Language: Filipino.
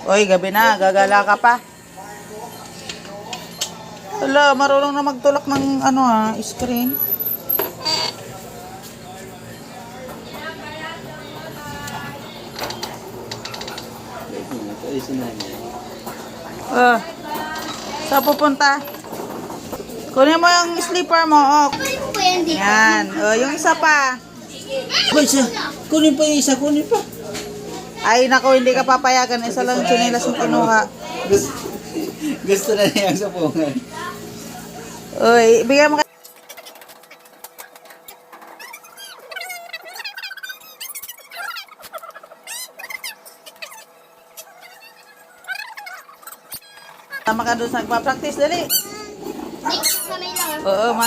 Oy, gabi na. Gagala ka pa. Wala, marunong na magtulak ng screen. Saan pupunta? Kunin mo yung sleeper mo, ok. Yan. Yung isa pa. Kunin pa yung isa, kunin pa. Ay, nako, hindi ka papayagan. Isa lang yung tsinelas mo kinuha. Gusto na niya ang sapungan. Uy, bigyan mo ka. Tama ka doon sa nagpa-practice, dali. Next, kamay lang. Oo,